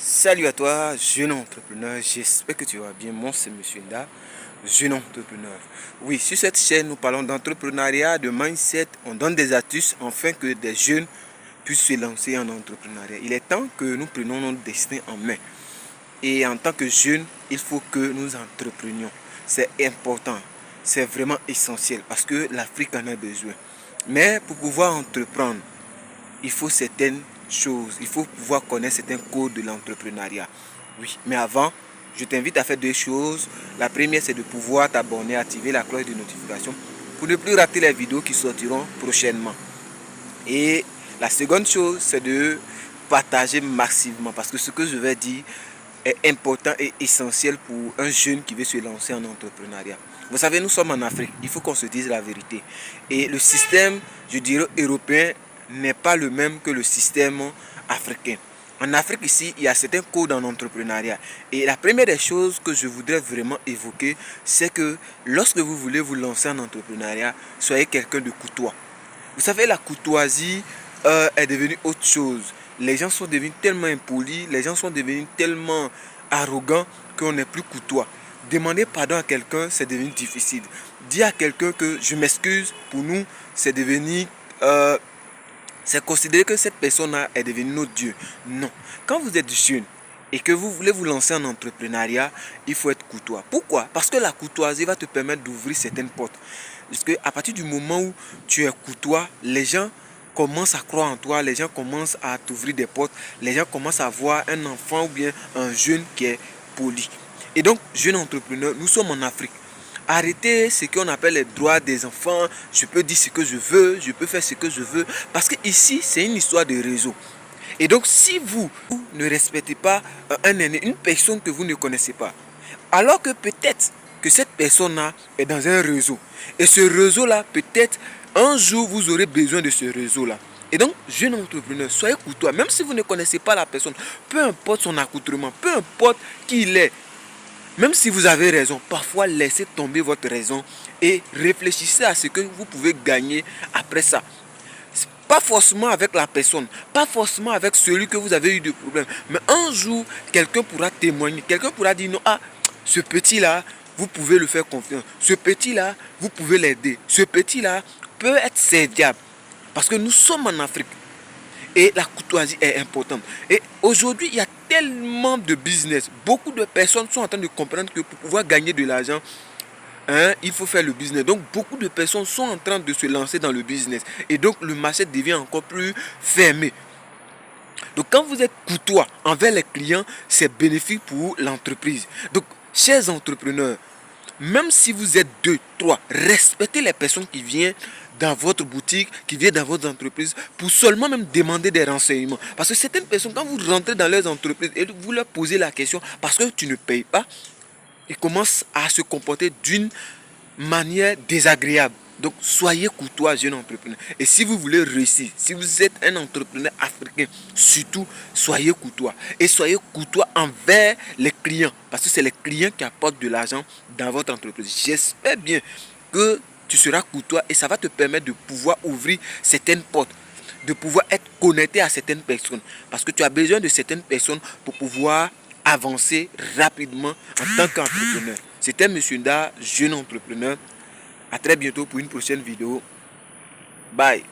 Salut à toi, jeune entrepreneur, j'espère que tu vas bien. Moi, c'est Monsieur Nda, jeune entrepreneur. Oui, sur cette chaîne, nous parlons d'entrepreneuriat, de mindset. On donne des astuces afin que des jeunes puissent se lancer en entrepreneuriat. Il est temps que nous prenions notre destin en main. Et en tant que jeunes, il faut que nous entreprenions. C'est important, c'est vraiment essentiel parce que l'Afrique en a besoin. Mais pour pouvoir entreprendre, il faut certaines choses, il faut pouvoir connaître certains codes de l'entrepreneuriat. Oui, mais avant, je t'invite à faire deux choses. La première, c'est de pouvoir t'abonner, activer la cloche de notification pour ne plus rater les vidéos qui sortiront prochainement. Et la seconde chose, c'est de partager massivement parce que ce que je vais dire est important et essentiel pour un jeune qui veut se lancer en entrepreneuriat. Vous savez, nous sommes en Afrique, il faut qu'on se dise la vérité. Et le système, je dirais, européen n'est pas le même que le système africain. En Afrique ici, il y a certains codes en entrepreneuriat. Et la première des choses que je voudrais vraiment évoquer, c'est que lorsque vous voulez vous lancer en entrepreneuriat, soyez quelqu'un de courtois. Vous savez, la courtoisie est devenue autre chose. Les gens sont devenus tellement impolis, les gens sont devenus tellement arrogants qu'on n'est plus courtois. Demander pardon à quelqu'un, c'est devenu difficile. Dire à quelqu'un que je m'excuse, pour nous, c'est devenu... c'est considéré que cette personne-là est devenue notre Dieu. Non. Quand vous êtes jeune et que vous voulez vous lancer en entrepreneuriat, il faut être courtois. Pourquoi? Parce que la courtoisie va te permettre d'ouvrir certaines portes. Parce qu'à partir du moment où tu es courtois, les gens commencent à croire en toi, les gens commencent à t'ouvrir des portes, les gens commencent à voir un enfant ou bien un jeune qui est poli. Et donc, jeune entrepreneur, nous sommes en Afrique. Arrêtez ce qu'on appelle les droits des enfants. Je peux dire ce que je veux, je peux faire ce que je veux. Parce que ici, c'est une histoire de réseau. Et donc, si vous ne respectez pas une personne que vous ne connaissez pas, alors que peut-être que cette personne-là est dans un réseau. Et ce réseau-là, peut-être, un jour, vous aurez besoin de ce réseau-là. Et donc, jeune entrepreneur, soyez courtois. Même si vous ne connaissez pas la personne, peu importe son accoutrement, peu importe qui il est, même si vous avez raison, parfois laissez tomber votre raison et réfléchissez à ce que vous pouvez gagner après ça. Pas forcément avec la personne, pas forcément avec celui que vous avez eu de problème. Mais un jour, quelqu'un pourra témoigner, quelqu'un pourra dire non, ah, ce petit-là, vous pouvez le faire confiance. Ce petit-là, vous pouvez l'aider. Ce petit-là peut être serviable. Parce que nous sommes en Afrique. Et la courtoisie est importante. Et aujourd'hui, il y a tellement de business. Beaucoup de personnes sont en train de comprendre que pour pouvoir gagner de l'argent, il faut faire le business. Donc, beaucoup de personnes sont en train de se lancer dans le business. Et donc, le marché devient encore plus fermé. Donc, quand vous êtes courtois envers les clients, c'est bénéfique pour l'entreprise. Donc, chers entrepreneurs, même si vous êtes 2, 3, respectez les personnes qui viennent dans votre boutique, qui viennent dans votre entreprise, pour seulement même demander des renseignements. Parce que certaines personnes, quand vous rentrez dans leurs entreprises et vous leur posez la question, parce que tu ne payes pas, ils commencent à se comporter d'une manière désagréable. Donc, soyez courtois, jeune entrepreneur. Et si vous voulez réussir, si vous êtes un entrepreneur africain, surtout, soyez courtois. Et soyez courtois envers les clients. Parce que c'est les clients qui apportent de l'argent dans votre entreprise. J'espère bien que tu seras courtois et ça va te permettre de pouvoir ouvrir certaines portes, de pouvoir être connecté à certaines personnes. Parce que tu as besoin de certaines personnes pour pouvoir avancer rapidement en tant qu'entrepreneur. C'était Monsieur Nda, jeune entrepreneur. À très bientôt pour une prochaine vidéo. Bye.